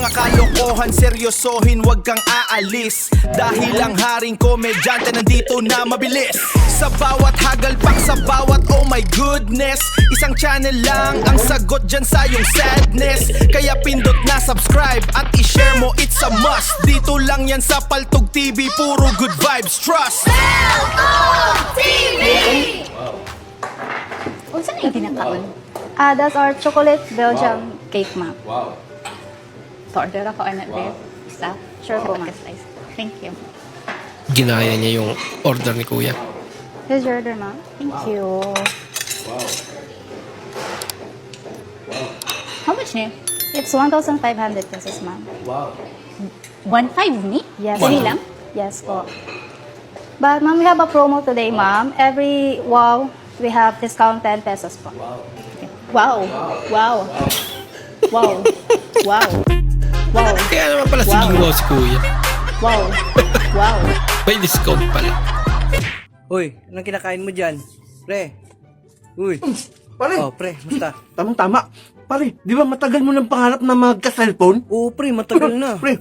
mga kalokohan, seryosohin, wag kang aalis. Dahil ang haring komedyante nandito na mabilis. Sa bawat hagalpak, sa bawat oh my goodness, isang channel lang ang sagot dyan sa iyong sadness. Kaya pindot na subscribe at i-share mo, it's a must. Dito lang yan sa Paltog TV, puro good vibes, trust. Paltog TV! O, saan yung kinakaon? That's our chocolate Belgium cake, ma'am. Wow. To-order ako na beef. Isa. Sure po, ma'am. Slice. Thank you. Ginaya niya yung order ni Kuya. Here's your order, ma'am. Thank you. Wow. How much niya? It's 1,500 pesos, ma'am. Wow. 1.5 ni? Yes. Sili lang? Yes po. But, ma'am, we have a promo today, ma'am. Every wow, we have discount 10 pesos po. Wow. Wow. Wow. Wow. Wow. Kaya naman pala Wow. sige wow si Kuya. Wow. Wow. May discount pala. Uy, anong kinakain mo dyan? Pre. Uy. Pare, Oh, pre, basta. tamang-tama. Pare, di ba matagal mo ng pangarap na magka-cellphone? Oo, pre, matagal na. Pre,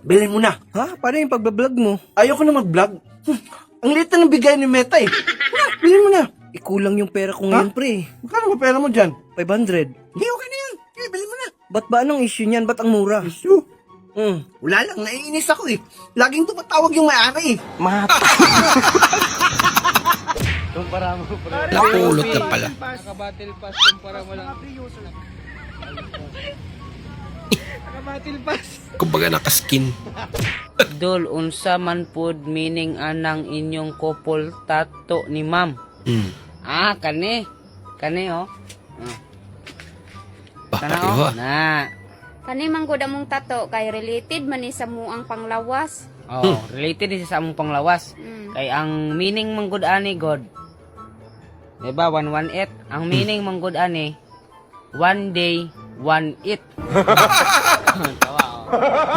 bilhin mo na. Ha? Paano yung pagbablog mo? Ayoko na mag-vlog. Ang liit na ng bigay ni Meta eh. Bilhin mo na. Ikulang yung pera ko ngayon, pre. Magkano ba pera mo dyan? 500. Hindi, okay na yan. Sige, bilhin mo na. Ba't ba anong issue niyan? Ba't ang mura? Issue? Hmm. Wala lang, naiinis ako eh. Laging tumatawag yung may-ari eh. Napulot na pala. Naka-battle pass kumpara mo lang. Naka-battle pass. Kumbaga nakaskin. Dol, unsa man pod meaning anang inyong couple tato ni ma'am? Kani. Kani oh. Bakit iho? Na. Kani manggod among tato kay related man ni sa muang panglawas. Oh, related din sa among panglawas. Kay ang meaning manggod ani God. Diba 118? Ang meaning manggod ani one day, one eat.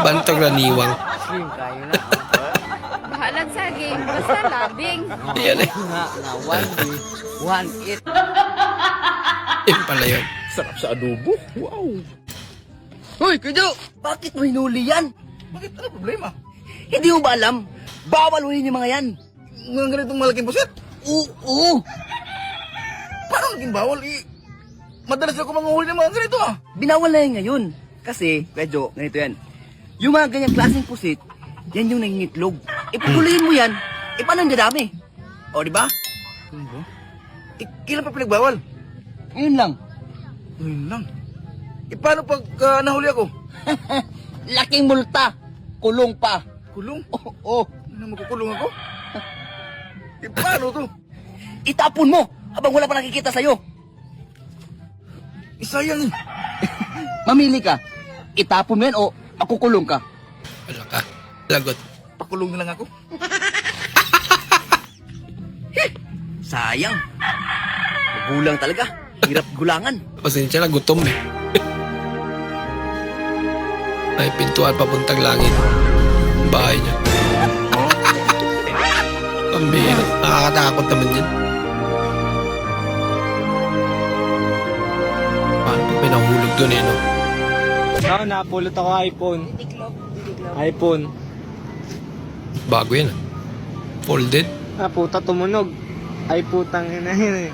Bantog na niwang. Slim kayo na. Bahalag sa game, basta labing. Yan eh. Na one day, one eat. Yan pala yun. Sarap sa adobo. Wow. Hoy, Kuya, bakit mo hinuli yan? Bakit? Ano problema? Hindi mo ba alam? Bawal huli yung mga yan. Mga ganitong malaking puset? Oo. Paano naging bawal eh? Madalas ako manguhuli ng mga ganito ah. Binawal na yan ngayon. Kasi, Kuya, ganito yan. Yung mga ganyang klaseng pusit, yan yung nangingitlog. Ipaguluhin mo yan, paano ang dadami? O, di ba? Kailan pa pinagbawal? Ngayon lang. Ayun lang. Paano pag nahuli ako? Laking multa. Kulong pa. Kulong? Oo. Ano, magkukulong ako? Paano to? Itapon mo habang wala pa nakikita sa'yo. Isayang eh. Mamili ka. Itapon mo yan o makukulong ka. Wala ka. Lagot. Pakulong na lang ako. Sayang. Magulang talaga. Hirap gulangan. Pasensya na, gutom eh. May pintuan papuntang langit. Bahay niya. Pambihira. Nakakatakot naman yan. Paano pa pinahulog doon eh, no? Oo, napulot ako iPhone. iPhone. Bago yan ah. Folded. Ah, puta tumunog. Ay putang ina yun eh.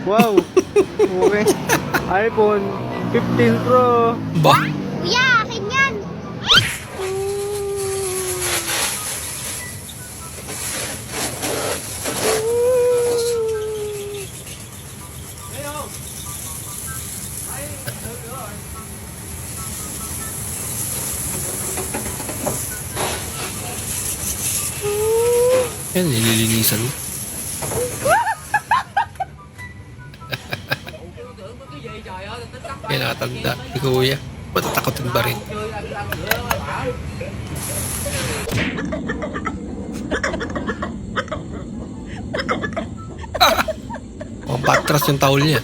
Wow. Okay. iPhone 15 Pro. Ba? Kuya, akin yan! Yan, nililinisan mo. Kaya nakatanda. Si Kuya. Matatakotin ba rin? Mukhang patras yung towel niya.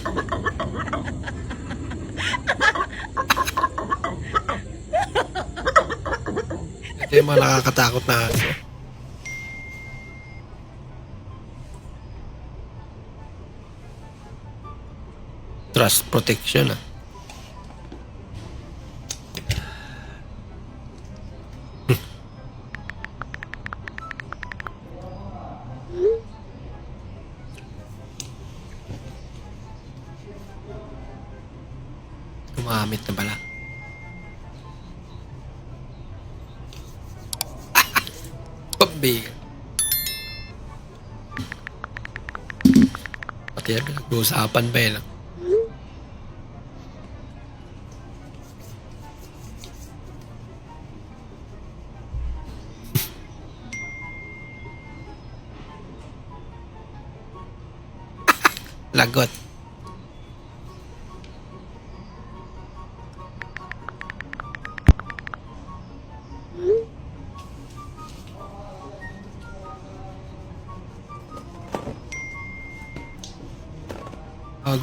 Ito yung mga nakakatakot na aso. Trust protection ah. Mamit na pala. Pambira. Pati yan, pinag-uusapan pa yun. Lagot.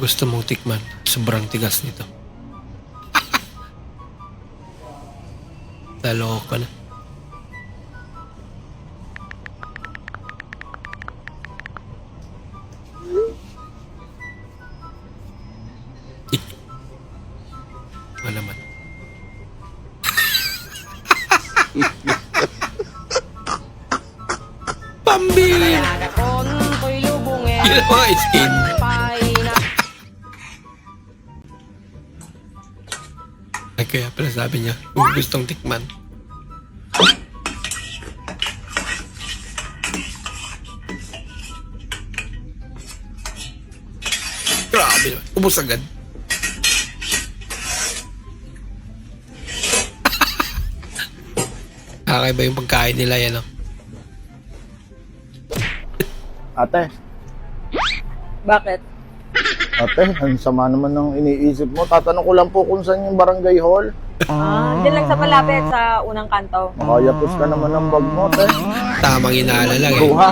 Gusto mong tikman. Sobrang tigas nito. Taloko na. Ano naman? Pambira! Ginawa skin. Ay, kaya pala sabi niya, kung gustong tikman. Grabe naman. Ubus agad. Kakaiba yung pagkain nila yan, no? Ate, Bakit? ate, ang sama naman ng iniisip mo. Tatanong ko lang po kung saan yung barangay hall. Diyan lang sa malapit sa unang kanto. Makayapos ka naman ng bag mo, ate. Tamang inaala lang, eh. Buha.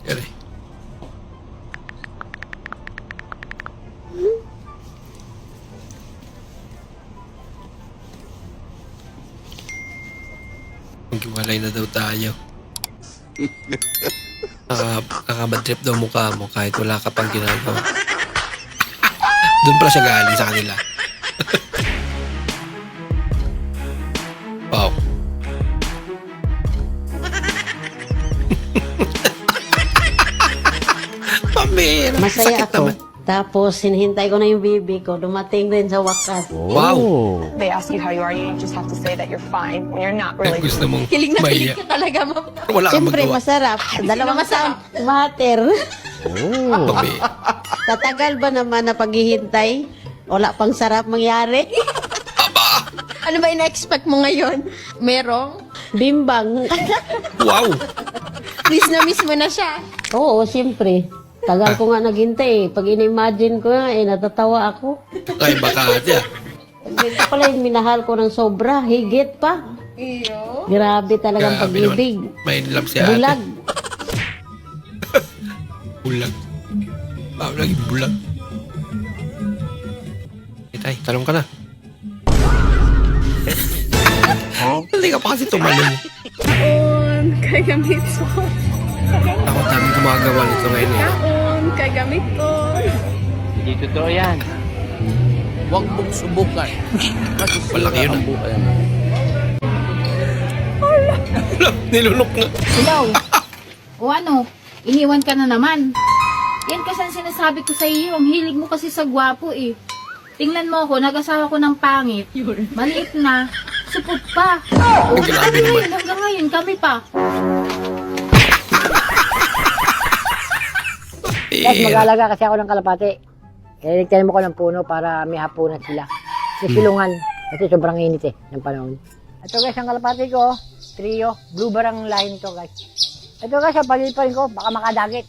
Yari. Maghiwalay na daw tayo. Nakabad trip daw mukha mo kahit wala ka pang ginagawa. Doon pala siya galing sa kanila. Wow. Pambira. Masaya Sakit ako. naman. Tapos, hinihintay ko na yung baby ko. Dumating rin sa wakas. Wow. They ask you how you are, you just have to say that you're fine when you're not Ay, gusto mong Kilig na kilig maiya. ka talaga, ma'am. Wala kang Siyempre, magawa. masarap. Dalawang sound. Mater. Pambira. Tatagal ba naman na paghihintay? Wala pang sarap mangyari. Ano ba ina-expect mo ngayon? Merong? Bimbang. Wow. Miss na miss mo na siya. Oo, siyempre. Tagal ko nga naghintay. Pag in-imagine ko nga, natatawa ako. Ay, baka ate. Ito pala yung minahal ko ng sobra. Higit pa. Iyo. Grabe talagang Grabe pag-ibig. naman. May love si ate. Bulag. Bulag. Paano naging bulag? Itay, talong ka na. Hindi ka pa kasi tumalong. Taon, kay gamit ko. Ako dami gumagawa nito ngayon, eh. Taon, kay gamit ko. Hindi totoo yan. Huwag mong subukan. Kasi Malaki yun, ang ah. buhay. Wala, nilunok na. Hello? O ano? Iniwan ka na naman. Yan kasi ang sinasabi ko sa iyo. Ang hilig mo kasi sa gwapo eh. Tingnan mo ako, nag-asawa ko ng pangit. Maliit na. Supot pa. O, Grabe naman. hanggang ngayon, kami pa. Eh, kasi ako ng kalapate. Kaya nagtanim ko ng puno para may hapunan sila. May silungan. Kasi sobrang init ng panahon. Ito guys, ang kalapate ko, trio, blue bar ang line to guys. Ito guys, ang pagiliparin ko, baka makadagit.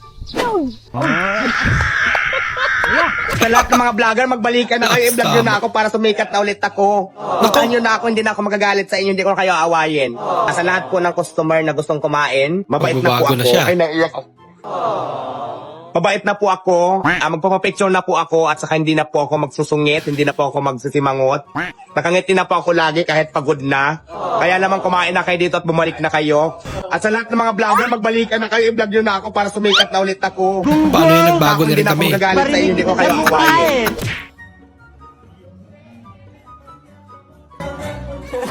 Sa lahat ng mga vlogger, magbalikan na kayo. I-vlog nyo na ako para sumikat na ulit ako. Puntahan nyo na ako, hindi na ako magagalit sa inyo, hindi ko na kayo aawayin. Sa lahat po ng customer na gustong kumain, mabait na po Magbabago ako. na siya. Ay, naiyak ako. Mabait na po ako, magpapapicture na po ako at saka hindi na po ako magsusungit, hindi na po ako magsisimangot. Nakangiti na po ako lagi kahit pagod na. Kaya naman kumain na kayo dito at bumalik na kayo. At sa lahat ng mga vlogger, magbalikan na kayo, i-vlog nyo na ako para sumikat na ulit ako. paano yun? Nagbago na rin Hindi na ako kami. magagalit sa inyo, hindi ko kayo aawayin.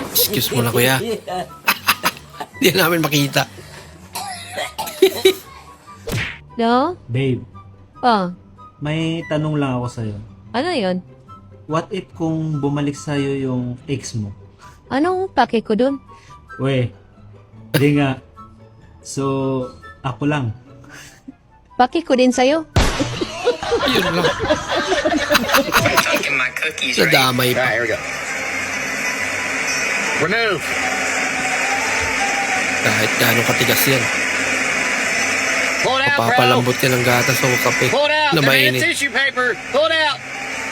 Excuse mo na, kuya. Hindi namin makita. No? Babe, Oh, may tanong lang ako sa'yo. ano yon? What if kung bumalik sa'yo yung ex mo? Anong pake ko dun? We, di nga. So, ako lang. Pake ko din sa'yo. Yun lang. Nadamay pa. Remove. Kahit gano'ng katigas yan. Pull it out, bro. Papalambot ka ng gatas o kape Pull it out. na The hand mainit. tissue paper. Pull it out.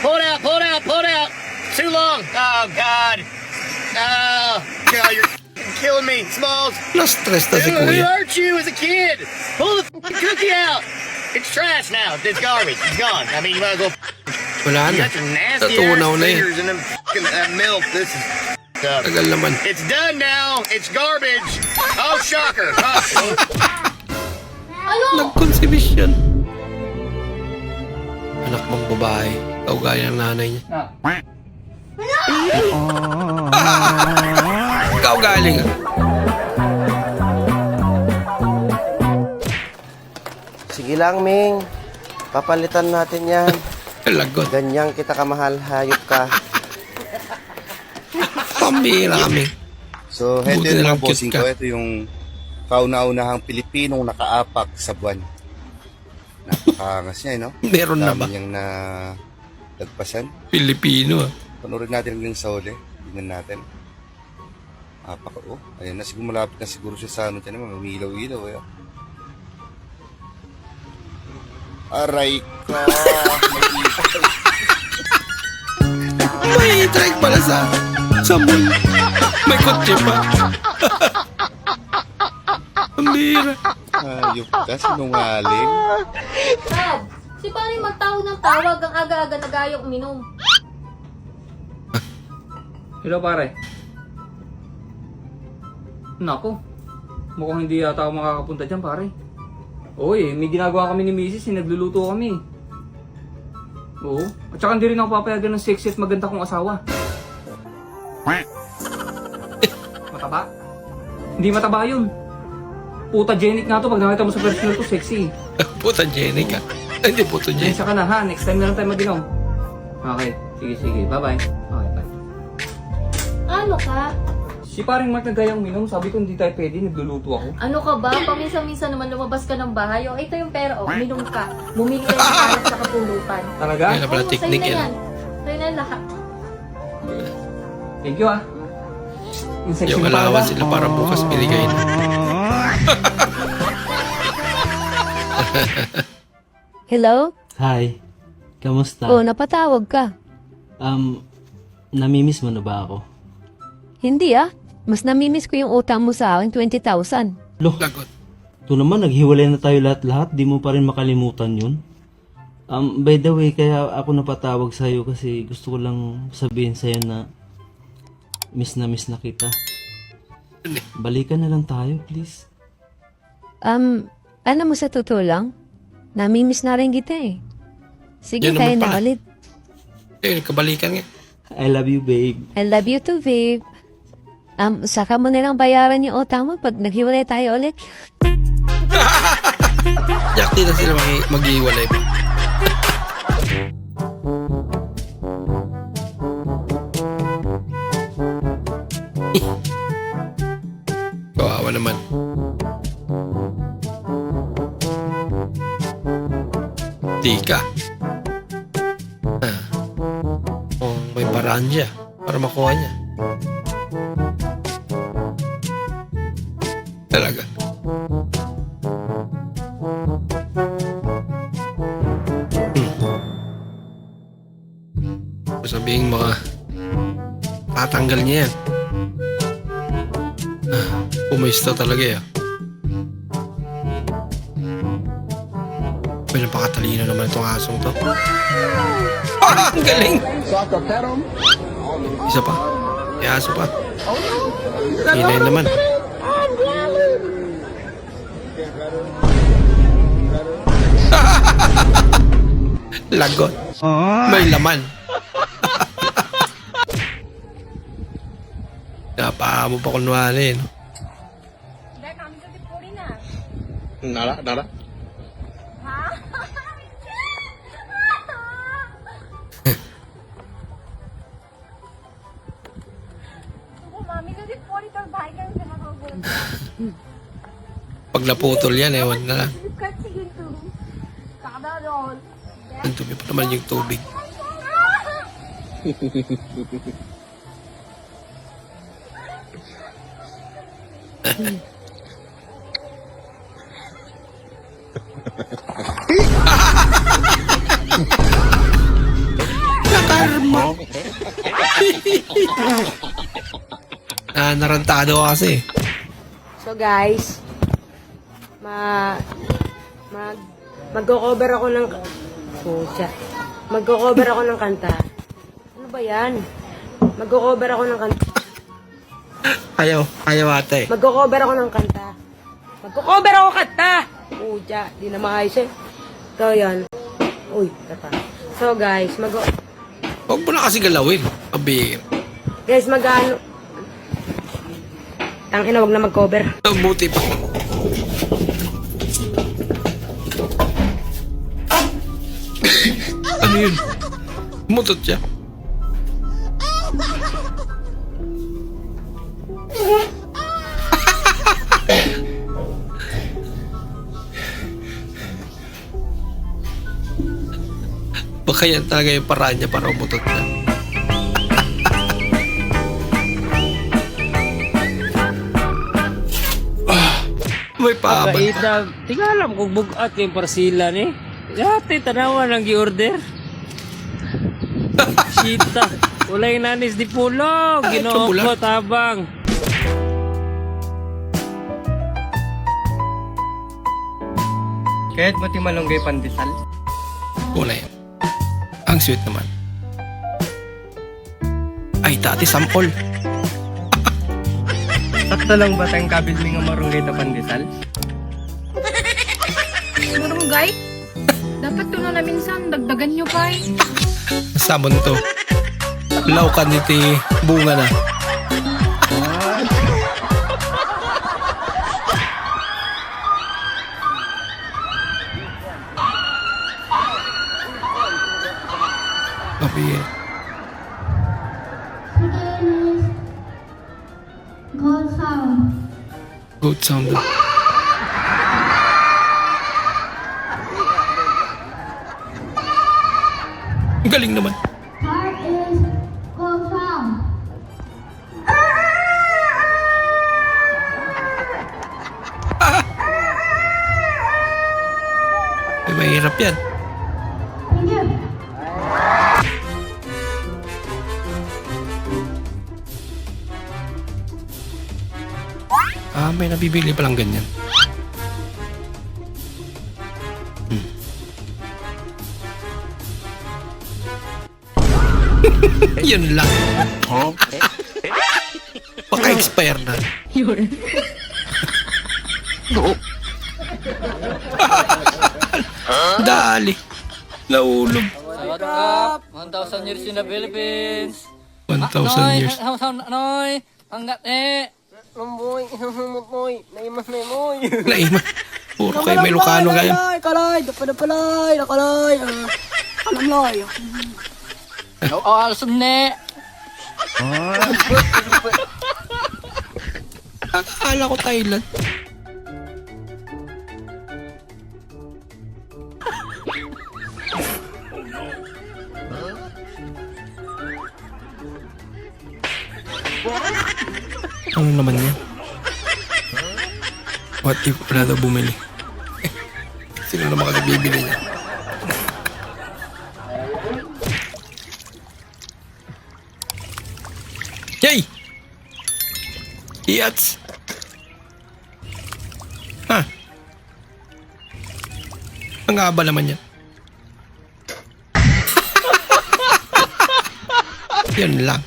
Pull it out. Pull it out. Pull it out. Too long. Oh, God. Oh, God, you're killing me, Smalls. Na-stress na si Who kuya. hurt you as a kid? Pull the cookie out. It's trash now. It's garbage. It's gone. I mean, you might as well. Wala You na. got your nasty Natunaw ass na eh. fingers in them that milk. This is stuff. Tagal naman. It's done now. It's garbage. Oh, shocker. Oh. Nagkonsibisyon. Anak mong babae. Kaugaya ng nanay niya. Kaugali nga. Sige lang, Ming. Papalitan natin yan. Lagot. Ganyang kita kamahal, hayop ka. Pambira kami. So, Buti heto na yung lang mga bossing cute ko. ka. Ito yung kauna-unahang Pilipinong nakaapak sa buwan. Napakaangas niya, no? Meron na ba? Dami niyang na lagpasan. Pilipino ah. Panoorin natin hanggang sa uli. Tingnan natin. Apak, oh. Ayan na, siguro malapit na siguro siya sa ano dyan naman. May ilaw-ilaw, eh. Aray ka. May trike pala sa mall. May kotse pa. Pambira. Hayop ka, sinungaling. Rob, si paano magtawag ng tawag ang aga-aga nagayong uminom? Hello pare. Nako, mukhang hindi yata ako makakapunta dyan pare. Oy, may ginagawa kami ni Mrs. Nagluluto kami. Oo, at saka hindi rin ako papayagan ng sexy at maganda kong asawa. Mataba? Hindi mataba yun. Putagenic nga to, pag nakita mo sa personal to, sexy. Putagenic ah. Hindi putagenic. Isa ka na ha, next time na lang tayo mag-inom. Okay, sige, bye-bye. Okay, bye. Ano ka? Si paring Mark nagayang uminom, sabi ko hindi tayo pwede, nagluluto ako. Ano ka ba? Paminsan-minsan naman lumabas ka ng bahay. O, ito yung pera. O, uminom ka. Bumili ka ng alat sa kapulutan. Talaga? Yan na pala Oo, technique sa'yo na yan. Sa'yo na lahat. Thank you ah. Yung sexy Yung mo alawan talaga. sila para bukas binigay na. Hello? Hi. Kamusta? Oh, napatawag ka. Namimiss mo na ba ako? Hindi ah. Mas namimiss ko yung utang mo sa akin, 20,000. Loh, Lagot. ito naman, naghiwalay na tayo lahat-lahat. Di mo pa rin makalimutan yun. By the way, kaya ako napatawag sa'yo kasi gusto ko lang sabihin sa'yo na miss na kita. Balikan na lang tayo, please. Alam mo sa totoo lang, namimiss na rin kita eh. Sige, Yan tayo naman na pala. ulit. Kabalikan nga. I love you, babe. I love you too, babe. Saka mo nilang bayaran yung utang mo pag naghiwalay tayo ulit. Yak, di na sila mag-iwalay pa. Kawawa naman. Tika. Oh, may paraan siya para makuha niya. Talaga. Sabihin mga tatanggal niya yan. Pumisto talaga yan. May napakatalino naman itong asong to. Ang galing! Isa pa. May aso pa. Hinay naman. Lagot. May laman. Napaa mo pa kunwari, no? Nara, nara. Pag naputol yan, ewan na lang. Ang tubig pa naman yung tubig. Nakarma. Narantado ka kasi. So guys, magko-cover ako ng magko-cover ako ng kanta. Ano ba 'yan? Magko-cover ako ng kanta. Ayaw ate. Magko-cover ako ng kanta. Magko-cover ako kanta. Pucha, di na maayos eh. So 'yan. Uy, tata. So guys, Huwag mo na kasi galawin. Abir. Guys, mag-ano? Tangin na, wag na mag-cover. Buti pa. Ano yun? Mutot siya. Baka yan talaga yung paraan niya para umutot na. May paabag. Pagkaitag, tingnan alam kung bugat yung parsilan eh. Dati, tanawan ang gi-order. Sita, ulay nanis di pulog. Ginoon ko tabang. Kahit mati malunggay pandesal. Kulay. Ang sweet naman. Ay, tati, sampol. Sakto lang ba tayong kabil mi nga marunggay ta pandesal? Marunggay? Dapat ito na minsan, dagdagan nyo pa eh. Sabon to. Laukan niti bunga na. Mabiyet. Goat sound. Ang galing naman. Mahirap yan. May nabibili palang ganyan. Yun lang. Baka-expire na. Yun. Dali. Naulog. What up? 1,000 years in the Philippines. 1,000 years. Noy, hanggat Lamboy, moy, naimas na moy. Naimas. Puro kayo may Lucano ngayon. Kalay, dapadapalay, nakalay. Kalamlay. Alasum ne. Akala ko Thailand. Ano naman yan? What if wala daw bumili? Sino naman kasi bibili niya? Yay! Iats! Ha? Ang haba naman yan. Yan lang.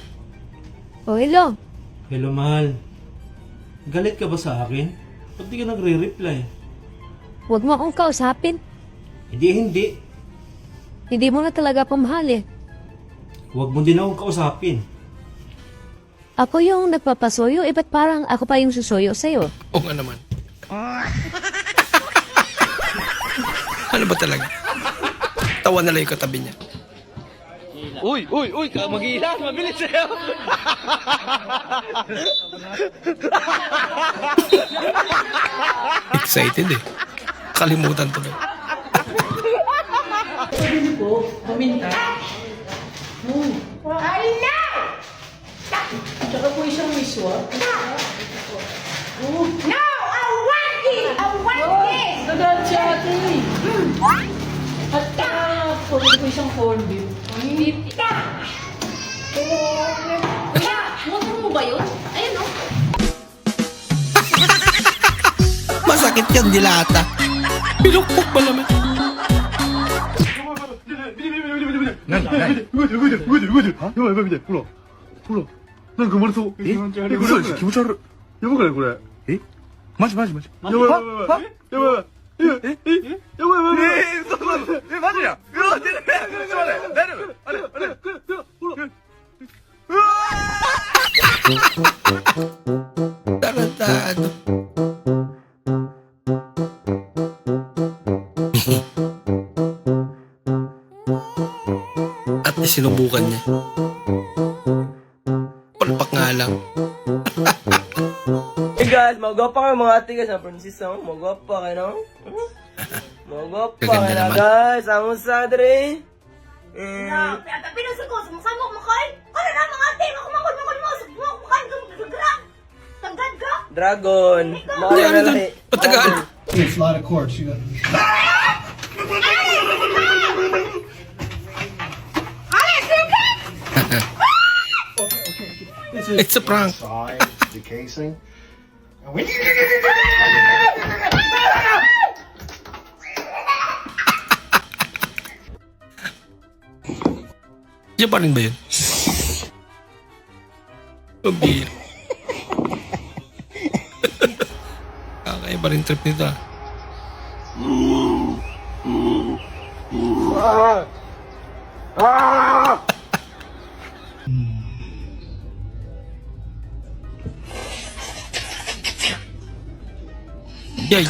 Oh, hello. Hello, mahal. Galit ka ba sa akin? Ba't di ka nagre-reply? Huwag mo akong kausapin. Hindi. Hindi mo na talaga pamahal eh. Huwag mo din akong kausapin. Ako yung nagpapasuyo, ba't parang ako pa yung susuyo sa'yo? Oo nga naman. Ano ba talaga? Tawa na lang yung katabi niya. Uy, mag-iilan, mabilis sa'yo. Excited eh. Kalimutan to. Pwede po, paminta. Ala! Tsaka po isang miswa. No! I want it! I want it! Tagal si ate eh. At pwede po isang corn beef. Pita! Kuya, motor mo ba yun? Ayun o. Masakit yan, dilata. Pinukpok ba naman? Tarantado. At sinubukan niya. Palpak nga lang. Hey guys, magwapa kayo mga ate guys. San Francisco, magwapa kayo, no? Magwapa Gaganda kayo, naman. guys. Amo sa dre. Pinasa ko, sumasama ko makain. Ano na mga ate? Ako makon mo. Makain ka, magagara. Tanggad ka. Dragon. Mga Yan, lalaki. patagal. It's a lot of courts. You got. It's a prank. The casing. Diyan pa rin ba yun? Pabir. Kakaya pa rin trip nito ah. Yay!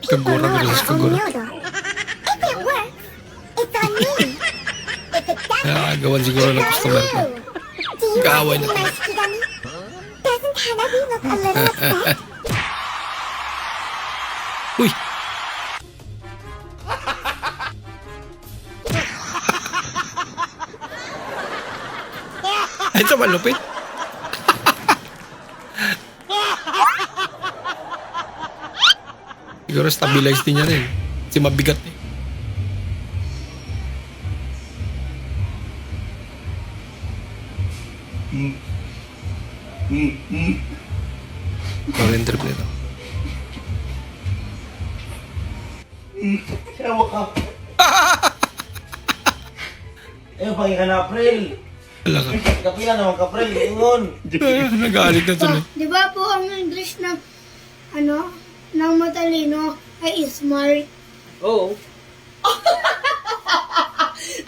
Kagura versus kagura. Nakakagawan siguro ng customer ko. Kaaway na tayo. Uy! Ay, ito malupit. Siguro stabilize din niya rin. Kasi mabigat eh. Parang trip nito. Ewan ka. Ewan pa nga na April. Wala ka. Kapila naman ka April. Ingon. Nagalit na tuloy. Di ba po ang English ng ng matalino ay smart? Oo.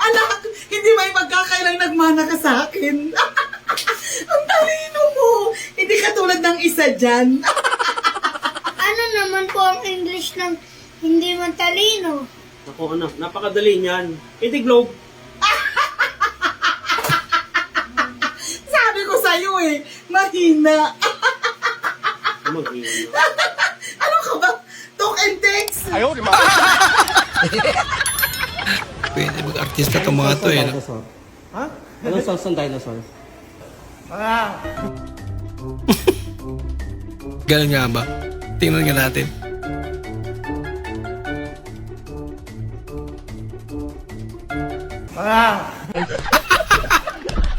Anak, hindi may magkakailang nagmana ka sa akin. Ang talino mo. Hindi katulad ng isa dyan. Ano naman po ang English ng hindi matalino? Ako anak, napakadali niyan. Hindi globe. Sabi ko sa'yo eh, mahina. Maghina. Ano ka ba? Talk and text. Ayaw, di ba? Pwede mag-artista itong mga to eh. No? Ha? Anong sauce ng dinosaur? Ganun nga ba? Tingnan nga natin.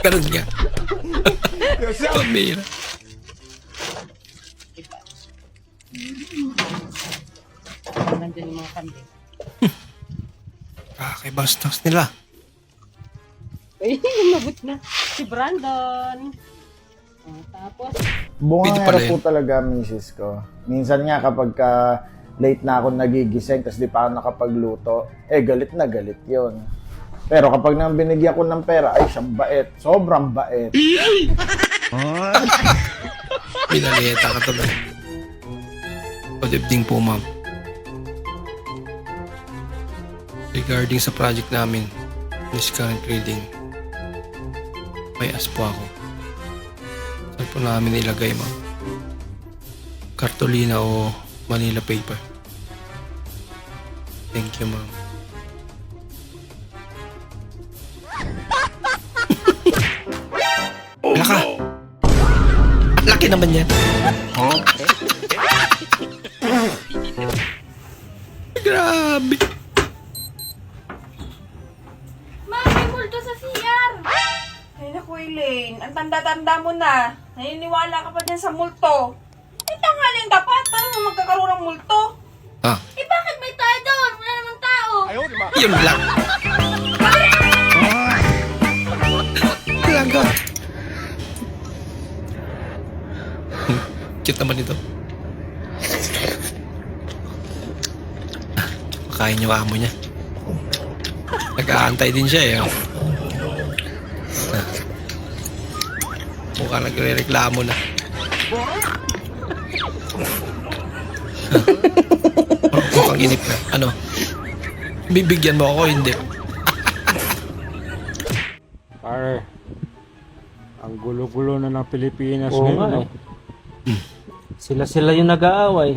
Ganun nga. Pamira. Nandiyan yung mga kambing. Kay bastos nila. Ay, umabot na. Si Brandon. Tapos, Bunganga po talaga, misis ko. Minsan nga kapag ka late na ako nagigising, tapos di pa ako nakapagluto, galit na galit yon. Pero kapag nang binigyan ko ng pera, ay siyang bait. Sobrang bait. Pinaliheta ka tuloy. Good evening po, ma'am. Regarding sa project namin, this current reading, may ask po ako. Saan po namin ilagay, ma'am? Kartolina o Manila paper? Thank you, ma'am. Laka! Laki naman yan. Grabe. Mami, multo sa CR! Ay naku, Elaine. Ang tanda-tanda mo na. Naniniwala ka pa dyan sa multo. Eh, tanghalin dapat. Paano mo magkakaroon ng multo? Ah, Eh, bakit may tayo doon? Wala namang tao. yun lang. Talaga. Cute naman ito. Makain yung amo niya. Nag-aantay din siya eh. Oh. Mukhang nagre-reklamo na. Mukhang inip na. Ano? Bibigyan mo ako, hindi. Pare, ang gulo-gulo na ng Pilipinas Oo ngayon. nga no? Sila yung nag-aaway.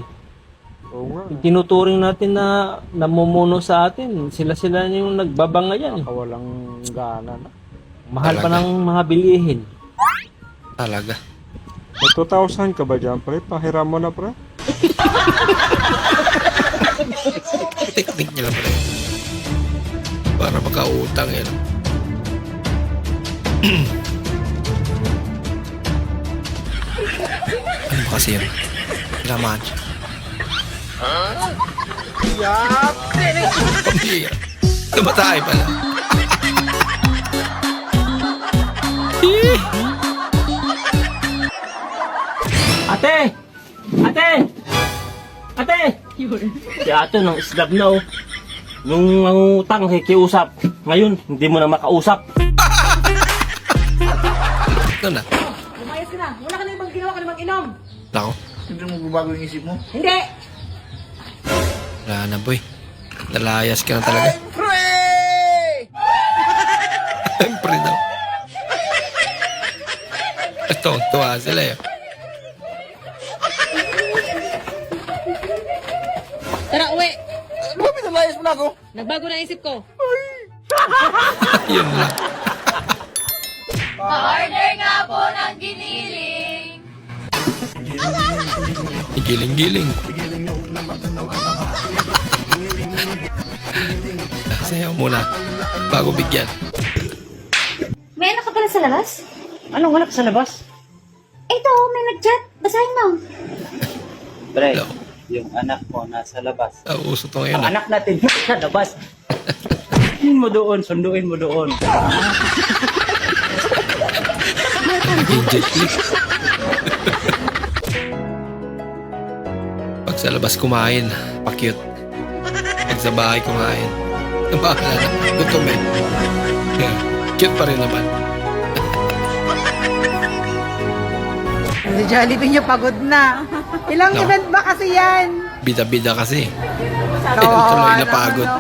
Oo nga. Tinuturing natin na namumuno sa atin. Sila yung nagbabangayan. Walang gana na. Mahal pa Talaga. ng mga bilihin. Talaga. May 2,000 ka ba dyan, pre? Pahiram mo na, pre. Technique nila pala. Para makautang yan. Ano ba kasi yun? Laman. Pambira. Tumatay pala. Ate! Ate! Ate! Si ate nang islab na oh. Nung ang utang kikiusap. Ngayon, hindi mo na makausap. Ito na. Lumayas ka na. Wala ka na ibang ginawa ka namang inom. Ako. Hindi mo babago yung isip mo? Hindi. Wala na boy. Nalayas ka na talaga. Siyempre daw. Ito, tuwa sila eh. Tara, uwi. Bakit nalayas mo na ako? Nagbago na isip ko. Yun lang. Pa-order nga po ng giniling. Giling-giling. Sayaw muna. Bago bigyan. May anak ka pala sa labas? Anong anak sa labas? Ito, may nag-chat. Basahin mo. Pre, yung anak mo nasa labas. Uso to ngayon. Ang anak natin sa labas. Sunduin mo doon. Pag sa labas kumain, pa-cute. Pag sa bahay kumain, bahala na. Gutom eh. Yeah. Cute pa rin naman. Si Jollibee niyo pagod na. Ilang No. event ba kasi yan? Bida-bida kasi. Kawawa Tuloy na naman, pagod. no?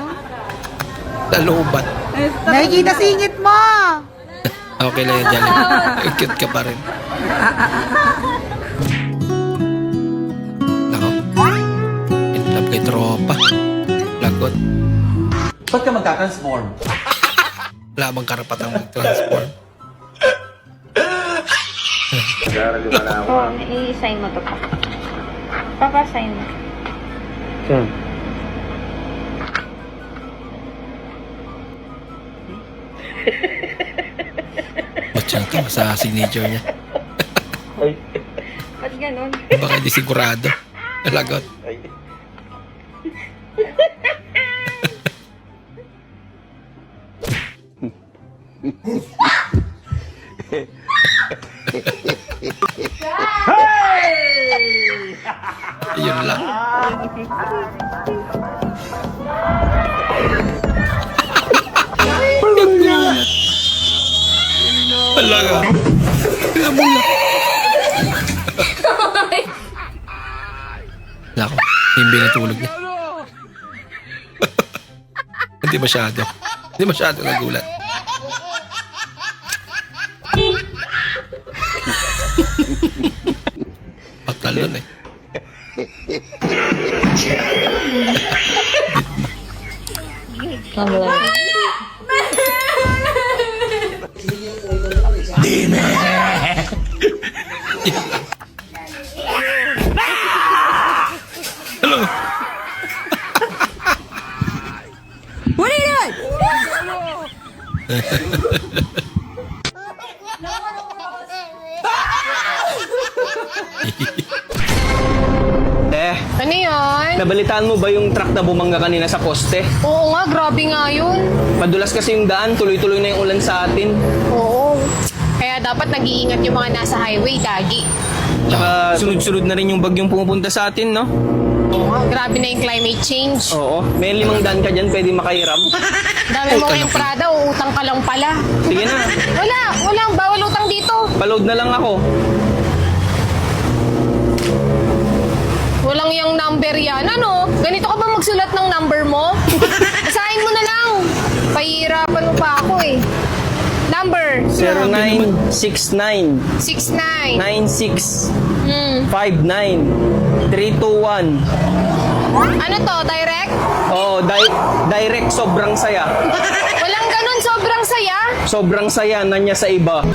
Nalubat. Nakikita singit mo! Okay lang yan, Jolly. Cute ka pa rin. Nako. In love kay tropa. Lagot. Ba't ka magka-transform? Wala bang karapatang mag-transform? Oh, i-sign mo to pa. Papa-sign mo. Butchang to sa signature niya. Ba't ganun? Baka hindi sigurado. Lagot. Yun lang. Talaga. Pinabula. Nako, hindi natulog niya. Hindi masyado. Hindi masyado nagulat. Patalon eh. Dime! Hello. What are you doing? Ano yun? Nabalitaan mo ba yung truck na bumangga kanina sa poste? Oo nga, grabe nga yun. Madulas kasi yung daan, tuloy-tuloy na yung ulan sa atin. Oo. Kaya dapat nag-iingat yung mga nasa highway, Dagi. Tsaka sunod-sunod na rin yung bagyong pumupunta sa atin, no? Oo nga, grabe na yung climate change. Oo. May 5 daan ka dyan, pwede makahiram. Dami mo ngayong Prada, uutang ka lang pala. Sige na. Wala, bawal utang dito. Paload na lang ako. Walang yung number yan. Ano? Ganito ka ba magsulat ng number mo? Basahin mo na lang. Pahihirapan mo pa ako eh. Number. 0969 69 96 Hmm. 59 321. Ano to? Direct? Oo, direct sobrang saya. Walang ganun, sobrang saya. Sobrang saya na niya sa iba.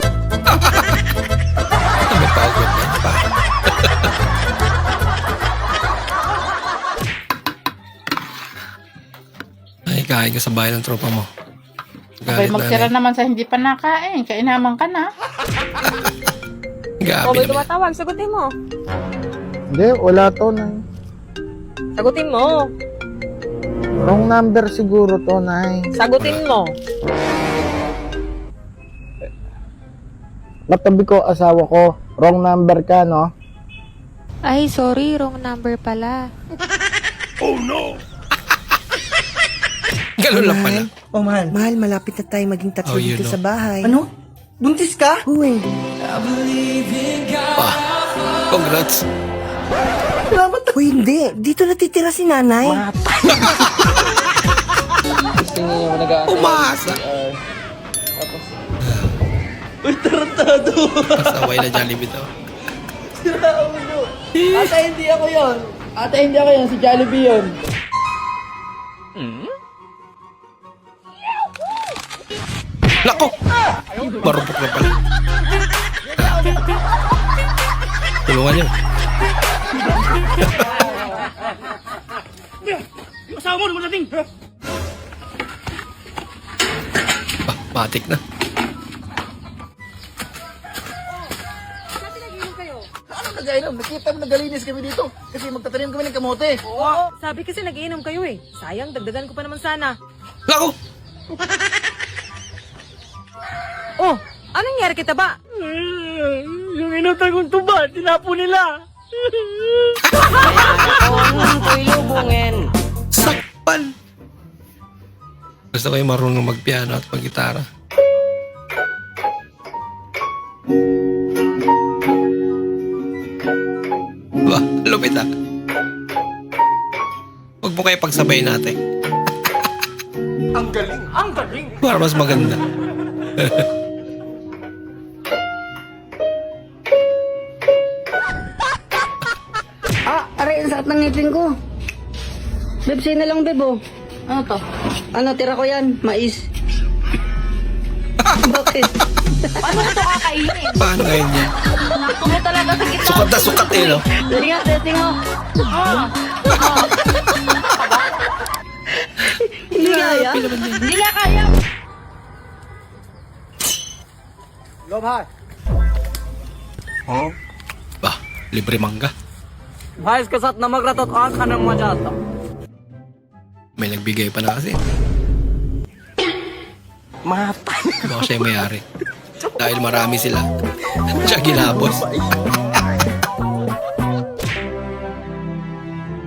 Ay, kain ka sa bahay ng tropa mo. Abay, magtira naman sa hindi pa nakain. Kainaman ka na. Gabi may naman. tumatawag, sagutin mo. Hindi, wala to na. Sagutin mo. Wrong number siguro to, Nay. Sagutin mo. Matabi ko, asawa ko. Wrong number ka, no? Ay, sorry, wrong number pala. Oh no! Ganun lang pala. Oh, mahal. Mahal, malapit na tayo maging tatlo Oh, you dito know. sa bahay. Ano? Buntis ka? Uy. Congrats. Salamat. Uy, hindi. Dito natitira si nanay. Umasa. Uy, tarantado. Pasaway na Jollibee to. Sira ulo. Ata hindi ako yon. Ata hindi ako yon. Si Jollibee yon. Lako! Marupok na pala. Tulungan niyo. Asawa mo, lumadating. Matik na. Ano nag-ainom? Nakita mo nagalinis kami dito. Kasi magtatanim kami ng kamote. Oo, sabi kasi nag-iinom kayo eh. Sayang, dagdagan ko pa naman sana. Lako! Oh, anong nangyari kita ba? Yung inutang kong tuba, tinapo nila. Ko'y lubungin. Sakpan! Gusto ko yung marunong magpiano at maggitara. Ba, lupit ah. Huwag mo kayo pagsabay natin. Ang galing, ang galing. Para mas maganda. Aray, ang sakit ng ngipin ko. Beb, sa'yo na lang, Beb, oh. Ano to? Ano, tira ko yan, mais. Bakit? Paano ko to kakainin? Paano ngayon yan? Naku mo talaga sa gitna. Sukat na sukat eh, no? Dali nga, testing mo. Hindi kaya? Hindi nga kaya. Lobhar. Bah, libre mangga. Bahis ke sath namak रहता तो आँख खाने में मजा आता. May nagbigay pa na kasi. Matay. Baka siya yung may-ari. Dahil marami sila. Siya ginabos.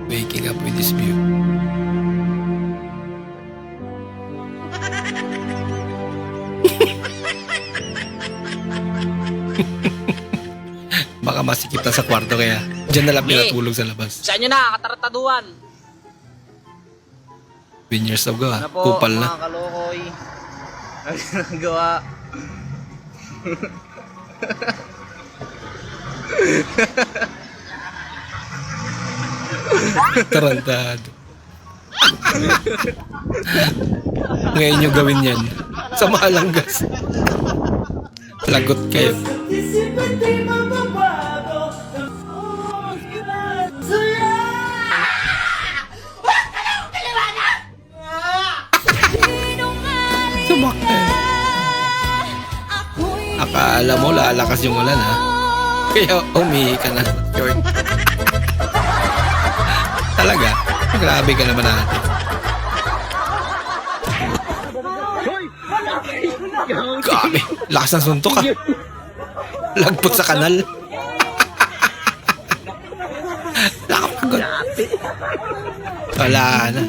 Waking up with this view. Baka masikip na sa kwarto kaya dyan na lang pinatulog sa labas. Saan nyo na, katarataduan? 20 years ago Ano po, kupal na. mga kalokoy? Ano nagawa? Tarantado. Ngayon nyo gawin yan. Sa Malanggas. Lagot kayo. Sumakit. Akala mo lalakas yung ulan ha. Kaya umihi ka na short. Talaga? Grabe ka naman natin. Grabe, lakas ng suntok ha. Lagpot sa kanal. Nakapagod. Wala na.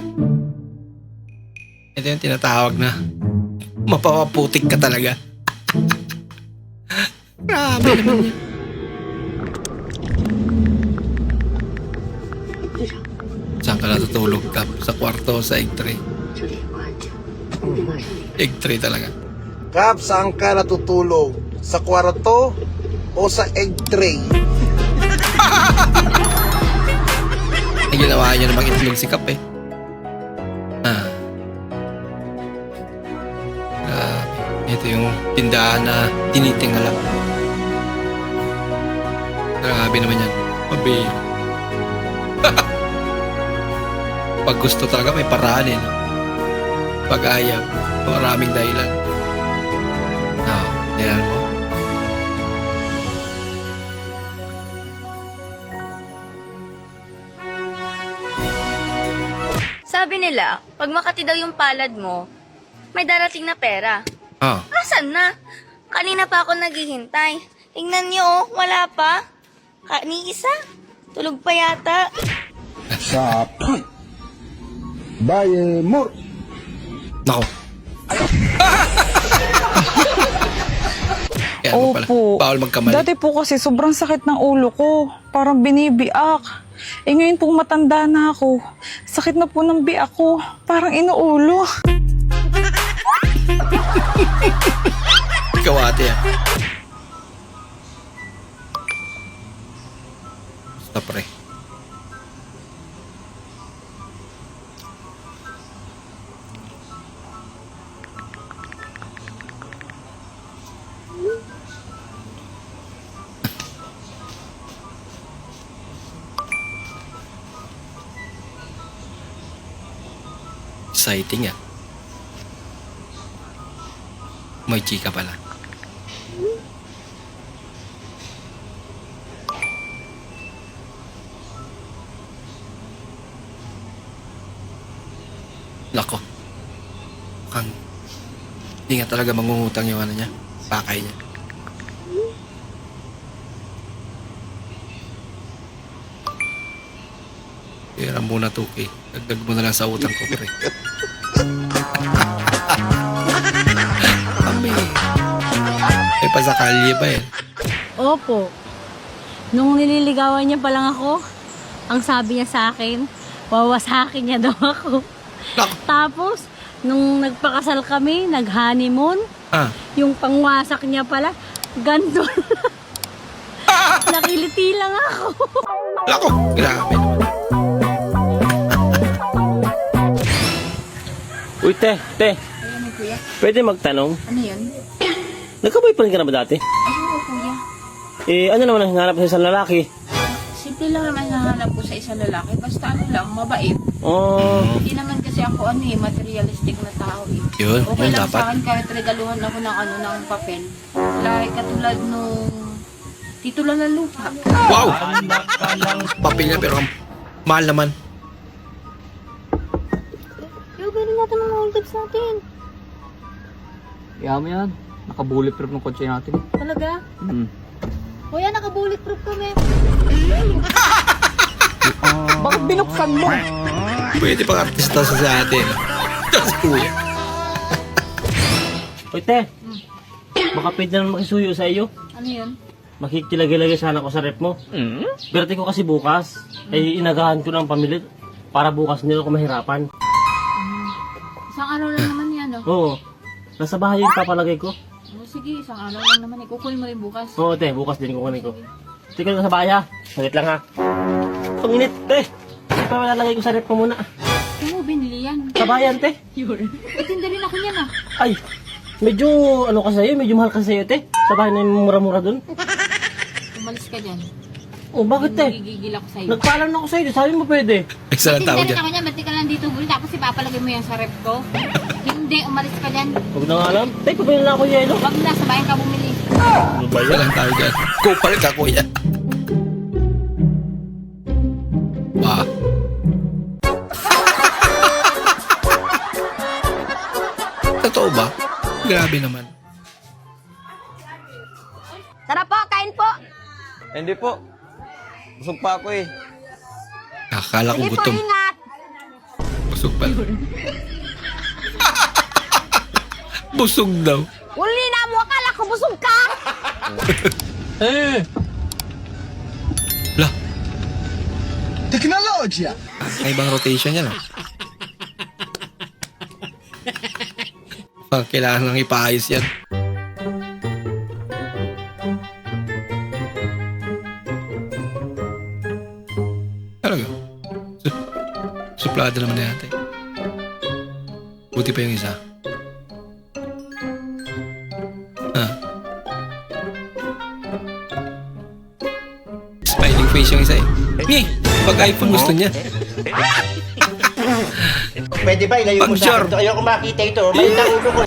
Ito yung tinatawag na mapapaputik ka talaga. Grabe naman yan. Saan ka natutulog, Kap? Sa kwarto o sa egg tray? Egg tray talaga. Kap, saan ka natutulog? Sa kwarto o sa egg tray? Ay, ginawa niya namang itlog si Kap eh. Grabe. Ito yung tindahan na tinitingala. Grabe naman yan. Mabihira. Pag gusto talaga may paraan eh. No? Pag ayaw, maraming dahilan. Dahilan mo. Sabi nila, pag Makati daw yung palad mo, may darating na pera. Asan na? Kanina pa ako naghihintay. Tingnan niyo oh, wala pa. Ni isa, tulog pa yata. Stop. Buy more. Nako. Opo. Bawal magkamali. Dati po kasi sobrang sakit ng ulo ko. Parang binibiak. Ngayon po matanda na ako. Sakit na po ng biak ko. Parang inuulo. Ikaw ate ah. Stop pre. Exciting ah. May chika pala. Lako. Hindi nga talaga mangungutang yung ano niya. Pakay niya. Kaya muna 2K. Dagdag mo na lang sa utang ko, pre. Kami. May pasakalye ba yan? Opo. Nung nililigawan niya pa lang ako, ang sabi niya sa akin, wawasakin niya daw ako. Tapos, nung nagpakasal kami, nag-honeymoon, yung pangwasak niya pala, ganito. Nakiliti lang ako. Lako, grabe naman. Uy, te. Ayan mo, kuya. Pwede magtanong? Ano yun? Nagka-boyfriend ka na ba dati? Oo, kuya. Ano naman ang hanap sa isang lalaki? Simple lang naman nahanap ko sa isang lalaki. Basta ano lang, mabait. Hindi naman kasi ako materialistic na tao eh. Yun, okay yun lang dapat. sa akin kahit regaluhan ako ng papel. Like katulad nung titulo ng lupa. Wow! Papel niya pero mahal naman. Yung galing natin mga old tips natin. Kaya mo yan. Naka-bulletproof ng kotse natin. Talaga? Kuya, naka-bulletproof kami. Bakit binuksan mo? Pwede pang artista sa atin. Si kuya. Uy, te. Baka pwede naman makisuyo sa iyo. Ano yun? Makikilagay-lagay sana ko sa rep mo. Birthday ko kasi bukas. Ay inagahan ko ng pamilya para bukas nila ko mahirapan. Isang araw lang naman yan, no? Oo. Nasa bahay yung papalagay ko. Sige, isang araw lang naman. Ikukunin mo rin bukas. Oo, te. Bukas din kukunin ko. Tika lang sa bahay ha. Saglit lang ha. Ang init, te. Palalagay ko sa rep mo muna. Saan mo binili yan? Sa bayan, te. Itinda rin ako yan, ah. Ay, medyo ano ka sa'yo, medyo mahal ka sa'yo, te. Sa bahay na yung mura-mura dun. Umalis ka dyan. Oh, bakit, te? Nagigigil ako sa'yo. Nagpaalam na ako sa'yo, sabi mo pwede. Excellent tao Itinda rin dyan. ako yan. Ba't di ka lang dito buli? Tapos ipapalagay mo yan sa rep ko? Hindi, umalis ka dyan. Huwag na nga alam. Te, pabili na ako yelo. Wag na, sa bayan ka bumili. Ano ba yan? Excellent tao dyan. Kupal ka, kuya. Ah. Totoo ba? Grabe naman. Tara po, kain po. Hindi po. Busog pa ako eh. Akala ko gutom. ingat. Busog pala. Busog daw. Uli na mo, akala ko busog ka. Lah, Teknolojya! may ibang rotation yan. Kailangan nang ipaayos yan. Talaga? Suplado naman na yate. Buti pa yung isa. Smiling face yung isa eh. Ngi! Pag iPhone gusto niya. Pwede ba ilayo mo sa akin to? Ayoko makita ito. May ulo ko.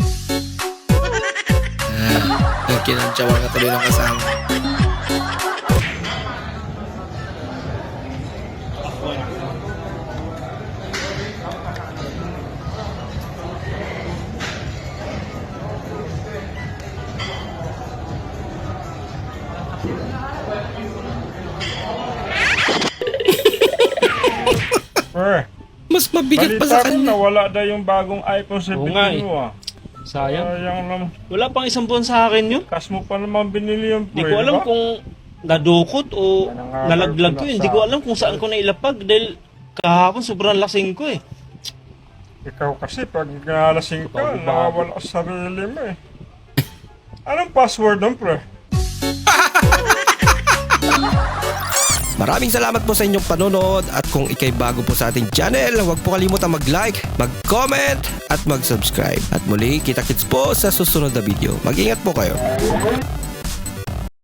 Kinantsawan ka tuloy ng kasama. Mas mabigat pa sa kanya. Wala daw yung bagong iPhone 17 mo ah. Sayang. Sayang naman. Wala pang isang buwan sa akin yun. Kas mo pa naman binili yung Hindi ko alam kung nadukot o nalaglag ko yun. Hindi ko alam kung saan ko nailapag dahil kahapon sobrang lasing ko eh. Ikaw kasi pag nalasing ka, nawawala sa sarili mo eh. Anong password nun, pre? Maraming salamat po sa inyong panonood at kung ikay bago po sa ating channel, huwag po kalimutan mag-like, mag-comment at mag-subscribe. At muli, kita-kits po sa susunod na video. Mag-ingat po kayo.